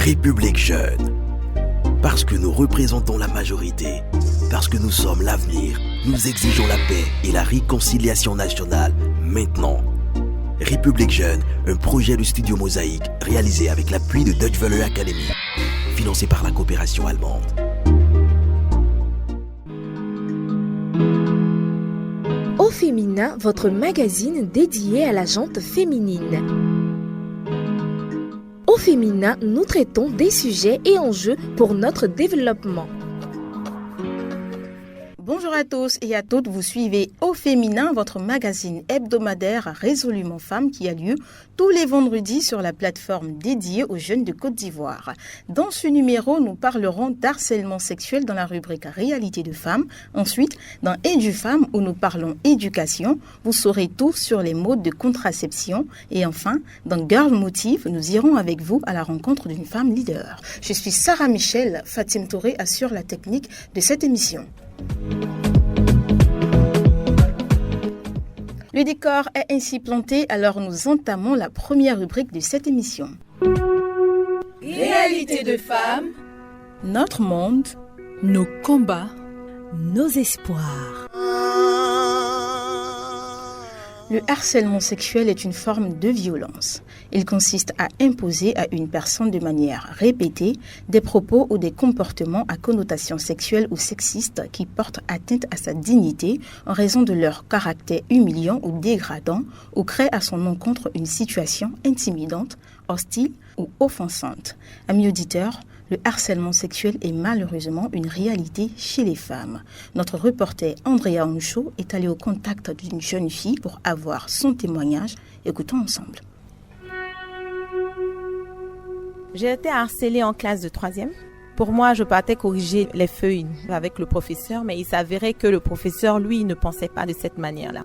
République jeune. Parce que nous représentons la majorité, parce que nous sommes l'avenir, nous exigeons la paix et la réconciliation nationale maintenant. République jeune, un projet de Studio Mosaïque réalisé avec l'appui de Deutsche Welle Academy, financé par la coopération allemande. Au Féminin, votre magazine dédié à la gente féminine. Au Féminin, nous traitons des sujets et enjeux pour notre développement. Bonjour à tous et à toutes, vous suivez Au Féminin, votre magazine hebdomadaire résolument femme qui a lieu tous les vendredis sur la plateforme dédiée aux jeunes de Côte d'Ivoire. Dans ce numéro, nous parlerons d'harcèlement sexuel dans la rubrique Réalité de femmes. Ensuite, dans Édu-Femme où nous parlons éducation, vous saurez tout sur les modes de contraception. Et enfin, dans Girl Motive, nous irons avec vous à la rencontre d'une femme leader. Je suis Sarah Michel, Fatim Touré assure la technique de cette émission. Le décor est ainsi planté, alors nous entamons la première rubrique de cette émission. Réalité de femmes, notre monde, nos combats, nos espoirs. Le harcèlement sexuel est une forme de violence. Il consiste à imposer à une personne de manière répétée des propos ou des comportements à connotation sexuelle ou sexiste qui portent atteinte à sa dignité en raison de leur caractère humiliant ou dégradant ou créent à son encontre une situation intimidante, hostile ou offensante. Amis auditeurs, le harcèlement sexuel est malheureusement une réalité chez les femmes. Notre reporter Andrea Oncho est allé au contact d'une jeune fille pour avoir son témoignage. Écoutons ensemble. J'ai été harcelée en classe de 3e. Pour moi, je partais corriger les feuilles avec le professeur, mais il s'avérait que le professeur, lui, ne pensait pas de cette manière-là.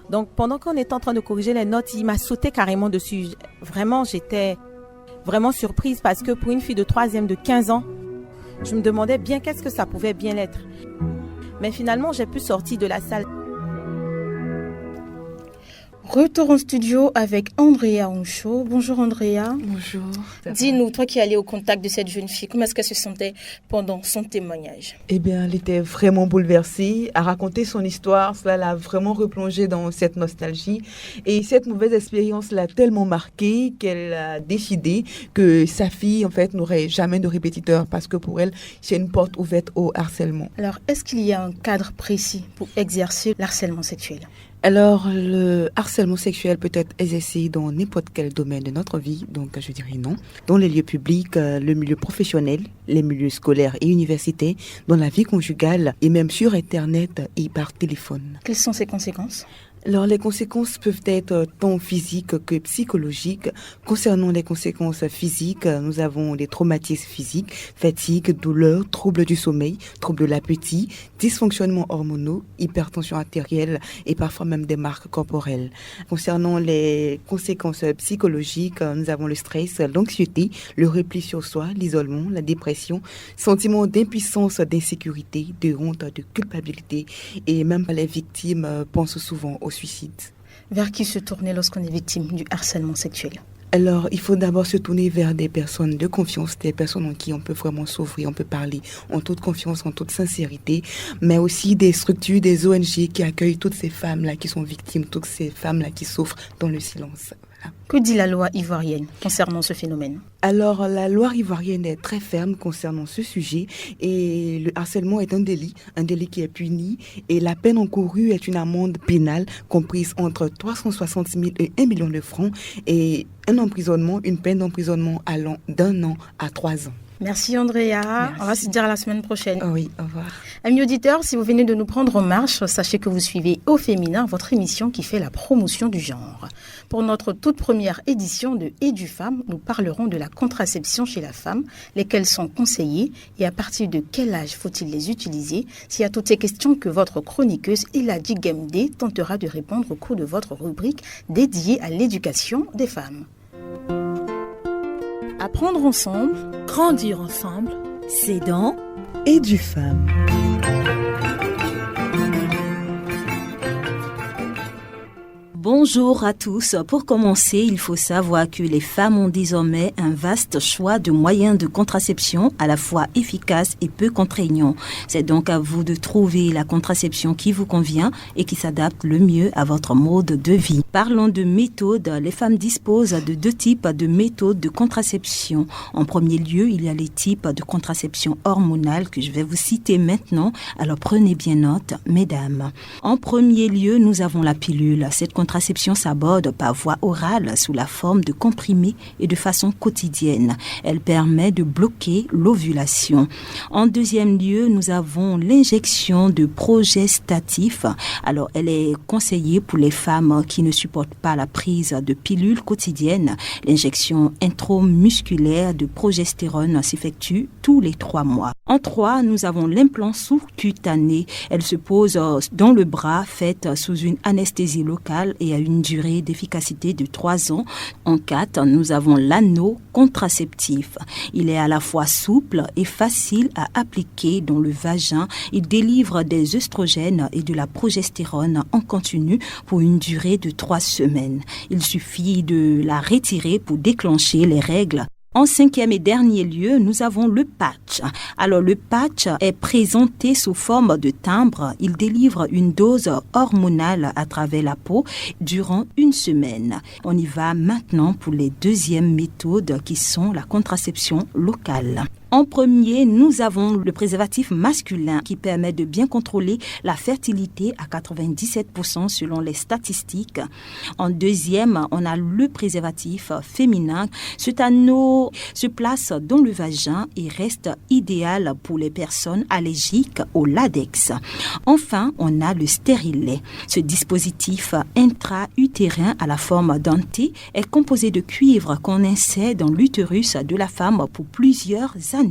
Donc, pendant qu'on était en train de corriger les notes, il m'a sauté carrément dessus. Vraiment, j'étais vraiment surprise parce que pour une fille de 3e de 15 ans, je me demandais bien qu'est-ce que ça pouvait bien être. Mais finalement, j'ai pu sortir de la salle. Retour en studio avec Andrea Oncho. Bonjour Andrea. Bonjour. Dis-nous, toi qui es allée au contact de cette jeune fille, comment est-ce qu'elle se sentait pendant son témoignage? Eh bien, elle était vraiment bouleversée. À raconter son histoire, cela l'a vraiment replongée dans cette nostalgie. Et cette mauvaise expérience l'a tellement marquée qu'elle a décidé que sa fille, en fait, n'aurait jamais de répétiteur parce que pour elle, c'est une porte ouverte au harcèlement. Alors, est-ce qu'il y a un cadre précis pour exercer l'harcèlement sexuel? Alors, le harcèlement sexuel peut être exercé dans n'importe quel domaine de notre vie, donc je dirais non. Dans les lieux publics, le milieu professionnel, les milieux scolaires et universitaires, dans la vie conjugale et même sur Internet et par téléphone. Quelles sont ses conséquences ? Alors, les conséquences peuvent être tant physiques que psychologiques. Concernant les conséquences physiques, nous avons des traumatismes physiques, fatigue, douleur, troubles du sommeil, troubles de l'appétit, dysfonctionnements hormonaux, hypertension artérielle et parfois même des marques corporelles. Concernant les conséquences psychologiques, nous avons le stress, l'anxiété, le repli sur soi, l'isolement, la dépression, sentiment d'impuissance, d'insécurité, de honte, de culpabilité et même les victimes pensent souvent au suicide. Vers qui se tourner lorsqu'on est victime du harcèlement sexuel? Alors, il faut d'abord se tourner vers des personnes de confiance, des personnes en qui on peut vraiment s'ouvrir, on peut parler en toute confiance, en toute sincérité, mais aussi des structures, des ONG qui accueillent toutes ces femmes-là qui sont victimes, toutes ces femmes-là qui souffrent dans le silence. Voilà. Que dit la loi ivoirienne concernant ce phénomène? Alors, la loi ivoirienne est très ferme concernant ce sujet et le harcèlement est un délit qui est puni et la peine encourue est une amende pénale comprise entre 360 000 et 1 million de francs et une peine d'emprisonnement allant d'1 an à 3 ans. Merci Andrea. Merci. On va se dire à la semaine prochaine. Oh oui, au revoir. Amis auditeurs, si vous venez de nous prendre en marche, sachez que vous suivez Au Féminin, votre émission qui fait la promotion du genre. Pour notre toute première édition de Édu-Femme, nous parlerons de la contraception chez la femme, lesquelles sont conseillées et à partir de quel âge faut-il les utiliser. C'est à toutes ces questions que votre chroniqueuse Eladi Gemde tentera de répondre au cours de votre rubrique dédiée à l'éducation des femmes. Apprendre ensemble, grandir ensemble, C'est dans Édu-Femme. Bonjour à tous. Pour commencer, il faut savoir que les femmes ont désormais un vaste choix de moyens de contraception à la fois efficaces et peu contraignants. C'est donc à vous de trouver la contraception qui vous convient et qui s'adapte le mieux à votre mode de vie. Parlons de méthodes. Les femmes disposent de 2 types de méthodes de contraception. En premier lieu, il y a les types de contraception hormonale que je vais vous citer maintenant. Alors prenez bien note, mesdames. En premier lieu, nous avons la pilule. Cette contraception s'aborde par voie orale sous la forme de comprimés et de façon quotidienne. Elle permet de bloquer l'ovulation. En deuxième lieu, nous avons l'injection de progestatif. Alors, elle est conseillée pour les femmes qui ne supportent pas la prise de pilules quotidiennes. L'injection intramusculaire de progestérone s'effectue tous les 3 mois. En 3, nous avons l'implant sous-cutané. Elle se pose dans le bras, faite sous une anesthésie locale et à une durée d'efficacité de 3 ans. En 4, nous avons l'anneau contraceptif. Il est à la fois souple et facile à appliquer dans le vagin. Il délivre des œstrogènes et de la progestérone en continu pour une durée de 3 semaines. Il suffit de la retirer pour déclencher les règles. En 5e et dernier lieu, nous avons le patch. Alors, le patch est présenté sous forme de timbre. Il délivre une dose hormonale à travers la peau durant 1 semaine. On y va maintenant pour les 2e méthodes qui sont la contraception locale. En premier, nous avons le préservatif masculin qui permet de bien contrôler la fertilité à 97% selon les statistiques. En deuxième, on a le préservatif féminin. Cet anneau se place dans le vagin et reste idéal pour les personnes allergiques au latex. Enfin, on a le stérilet. Ce dispositif intra-utérin à la forme dentée est composé de cuivre qu'on insère dans l'utérus de la femme pour plusieurs années.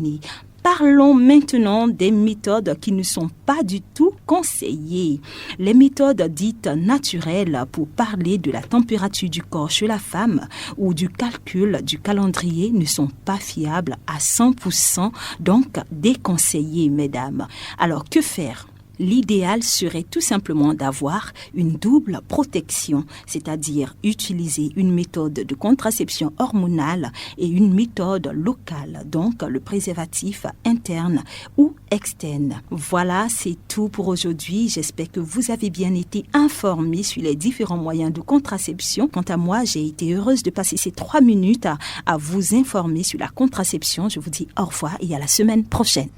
Parlons maintenant des méthodes qui ne sont pas du tout conseillées. Les méthodes dites naturelles pour parler de la température du corps chez la femme ou du calcul du calendrier ne sont pas fiables à 100%, donc déconseillées, mesdames. Alors, que faire ? L'idéal serait tout simplement d'avoir une double protection, c'est-à-dire utiliser une méthode de contraception hormonale et une méthode locale, donc le préservatif interne ou externe. Voilà, c'est tout pour aujourd'hui. J'espère que vous avez bien été informés sur les différents moyens de contraception. Quant à moi, j'ai été heureuse de passer ces 3 minutes à vous informer sur la contraception. Je vous dis au revoir et à la semaine prochaine.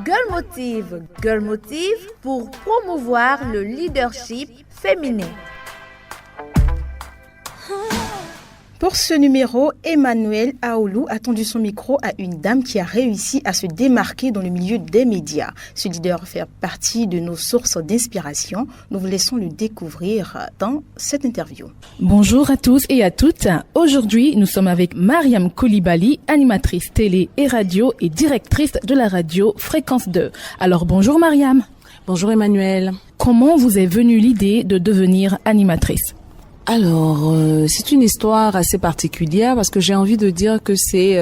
Girl Motive pour promouvoir le leadership féminin. Pour ce numéro, Emmanuel Aoulou a tendu son micro à une dame qui a réussi à se démarquer dans le milieu des médias. Ce leader fait partie de nos sources d'inspiration. Nous vous laissons le découvrir dans cette interview. Bonjour à tous et à toutes. Aujourd'hui, nous sommes avec Mariam Koulibaly, animatrice télé et radio et directrice de la radio Fréquence 2. Alors bonjour Mariam. Bonjour Emmanuel. Comment vous est venue l'idée de devenir animatrice ? Alors, c'est une histoire assez particulière parce que j'ai envie de dire que c'est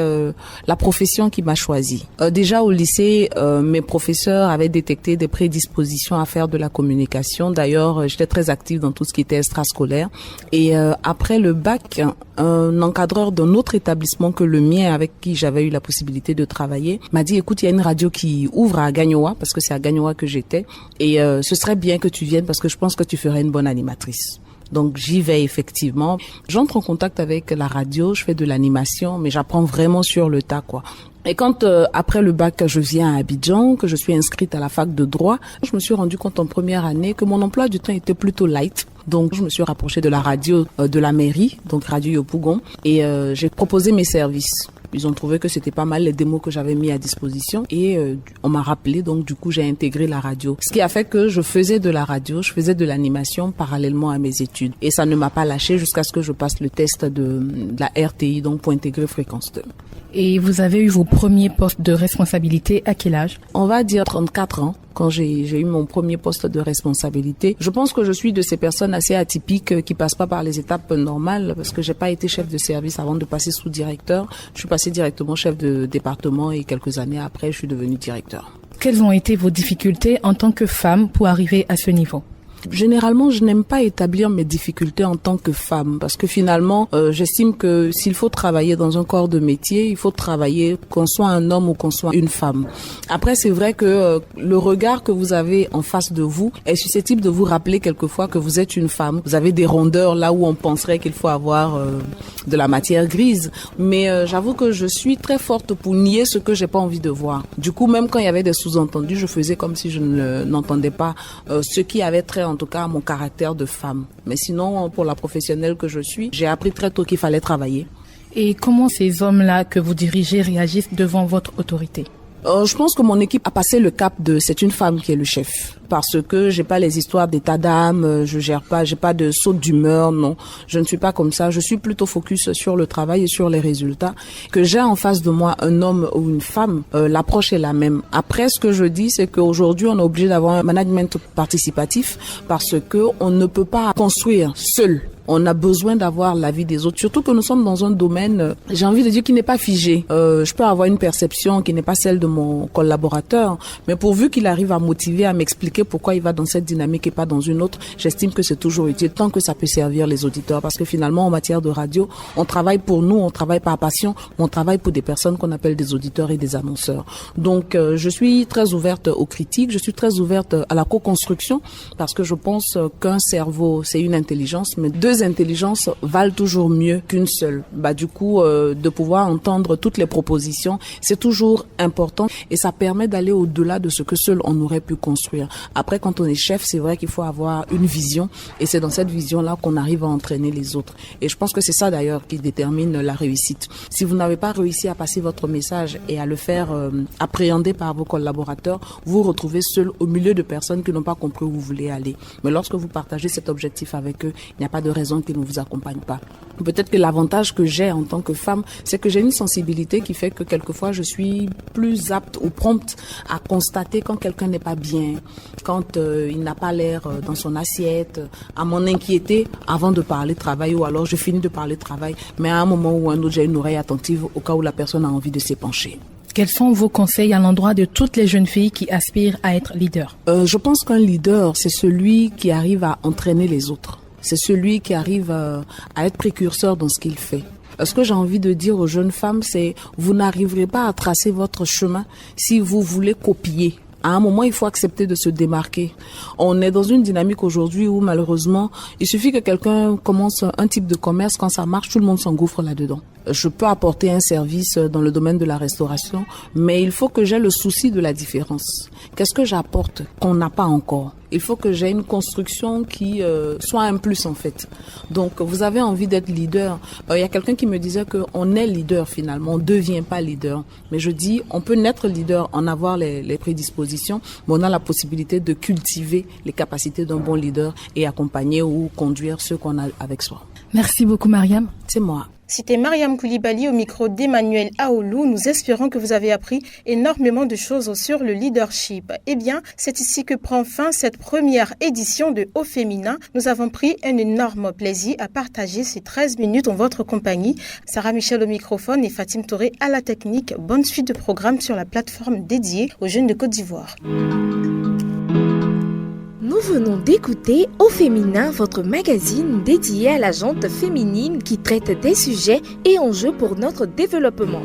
la profession qui m'a choisie. Déjà au lycée, mes professeurs avaient détecté des prédispositions à faire de la communication. D'ailleurs, j'étais très active dans tout ce qui était extrascolaire. Et après le bac, un encadreur d'un autre établissement que le mien, avec qui j'avais eu la possibilité de travailler, m'a dit, écoute, il y a une radio qui ouvre à Gagnoa, parce que c'est à Gagnoa que j'étais, et ce serait bien que tu viennes parce que je pense que tu ferais une bonne animatrice. Donc j'y vais effectivement. J'entre en contact avec la radio, je fais de l'animation, mais j'apprends vraiment sur le tas, quoi. Et quand après le bac, je viens à Abidjan, que je suis inscrite à la fac de droit, je me suis rendu compte en première année que mon emploi du temps était plutôt light. Donc je me suis rapprochée de la radio de la mairie, donc Radio Yopougon, et j'ai proposé mes services. Ils ont trouvé que c'était pas mal les démos que j'avais mis à disposition et on m'a rappelé, donc du coup j'ai intégré la radio. Ce qui a fait que je faisais de la radio, je faisais de l'animation parallèlement à mes études. Et ça ne m'a pas lâché jusqu'à ce que je passe le test de la RTI, donc pour intégrer Fréquence 2. Et vous avez eu vos premiers postes de responsabilité à quel âge ? On va dire 34 ans. Quand j'ai eu mon premier poste de responsabilité. Je pense que je suis de ces personnes assez atypiques qui passent pas par les étapes normales parce que j'ai pas été chef de service avant de passer sous-directeur. Je suis passé directement chef de département et quelques années après, je suis devenue directeur. Quelles ont été vos difficultés en tant que femme pour arriver à ce niveau ? Généralement, je n'aime pas établir mes difficultés en tant que femme parce que finalement, j'estime que s'il faut travailler dans un corps de métier, il faut travailler qu'on soit un homme ou qu'on soit une femme. Après, c'est vrai que le regard que vous avez en face de vous est susceptible de vous rappeler quelquefois que vous êtes une femme. Vous avez des rondeurs là où on penserait qu'il faut avoir de la matière grise. Mais j'avoue que je suis très forte pour nier ce que j'ai pas envie de voir. Du coup, même quand il y avait des sous-entendus, je faisais comme si je n'entendais pas ce qui avait trait en tout cas à mon caractère de femme. Mais sinon, pour la professionnelle que je suis, j'ai appris très tôt qu'il fallait travailler. Et comment ces hommes-là que vous dirigez réagissent devant votre autorité? Je pense que mon équipe a passé le cap de c'est une femme qui est le chef. Parce que j'ai pas les histoires d'état d'âme, j'ai pas de saute d'humeur, non. Je ne suis pas comme ça. Je suis plutôt focus sur le travail et sur les résultats. Que j'ai en face de moi un homme ou une femme, l'approche est la même. Après, ce que je dis, c'est qu'aujourd'hui, on est obligé d'avoir un management participatif parce que on ne peut pas construire seul. On a besoin d'avoir l'avis des autres, surtout que nous sommes dans un domaine, j'ai envie de dire, qui n'est pas figé. Je peux avoir une perception qui n'est pas celle de mon collaborateur, mais pourvu qu'il arrive à motiver, à m'expliquer pourquoi il va dans cette dynamique et pas dans une autre, j'estime que c'est toujours utile, tant que ça peut servir les auditeurs, parce que finalement, en matière de radio, on travaille pour nous, on travaille par passion, on travaille pour des personnes qu'on appelle des auditeurs et des annonceurs. Donc, je suis très ouverte aux critiques, je suis très ouverte à la co-construction, parce que je pense qu'un cerveau, c'est une intelligence, mais deux intelligences valent toujours mieux qu'une seule. Du coup, de pouvoir entendre toutes les propositions, c'est toujours important et ça permet d'aller au-delà de ce que seul on aurait pu construire. Après, quand on est chef, c'est vrai qu'il faut avoir une vision et c'est dans cette vision-là qu'on arrive à entraîner les autres. Et je pense que c'est ça d'ailleurs qui détermine la réussite. Si vous n'avez pas réussi à passer votre message et à le faire appréhender par vos collaborateurs, vous vous retrouvez seul au milieu de personnes qui n'ont pas compris où vous voulez aller. Mais lorsque vous partagez cet objectif avec eux, il n'y a pas de raison qu'ils ne vous accompagnent pas. Peut-être que l'avantage que j'ai en tant que femme, c'est que j'ai une sensibilité qui fait que quelquefois je suis plus apte ou prompte à constater quand quelqu'un n'est pas bien, quand il n'a pas l'air dans son assiette, à m'en inquiéter avant de parler travail ou alors je finis de parler travail, mais à un moment ou un autre j'ai une oreille attentive au cas où la personne a envie de s'épancher. Quels sont vos conseils à l'endroit de toutes les jeunes filles qui aspirent à être leader? Je pense qu'un leader, c'est celui qui arrive à entraîner les autres. C'est celui qui arrive à être précurseur dans ce qu'il fait. Ce que j'ai envie de dire aux jeunes femmes, c'est vous n'arriverez pas à tracer votre chemin si vous voulez copier. À un moment, il faut accepter de se démarquer. On est dans une dynamique aujourd'hui où malheureusement, il suffit que quelqu'un commence un type de commerce, quand ça marche, tout le monde s'engouffre là-dedans. Je peux apporter un service dans le domaine de la restauration, mais il faut que j'aie le souci de la différence. Qu'est-ce que j'apporte qu'on n'a pas encore? Il faut que j'ai une construction qui soit un plus en fait. Donc vous avez envie d'être leader. Il y a quelqu'un qui me disait qu'on est leader finalement, on ne devient pas leader. Mais je dis on peut naître leader, en avoir les prédispositions, mais on a la possibilité de cultiver les capacités d'un bon leader et accompagner ou conduire ceux qu'on a avec soi. Merci beaucoup Mariam. C'est moi. C'était Mariam Koulibaly au micro d'Emmanuel Aoulou. Nous espérons que vous avez appris énormément de choses sur le leadership. Eh bien, c'est ici que prend fin cette première édition de Au Féminin. Nous avons pris un énorme plaisir à partager ces 13 minutes en votre compagnie. Sarah Michel au microphone et Fatim Touré à la technique. Bonne suite de programme sur la plateforme dédiée aux jeunes de Côte d'Ivoire. Nous venons d'écouter Au Féminin, votre magazine dédié à la gente féminine qui traite des sujets et enjeux pour notre développement.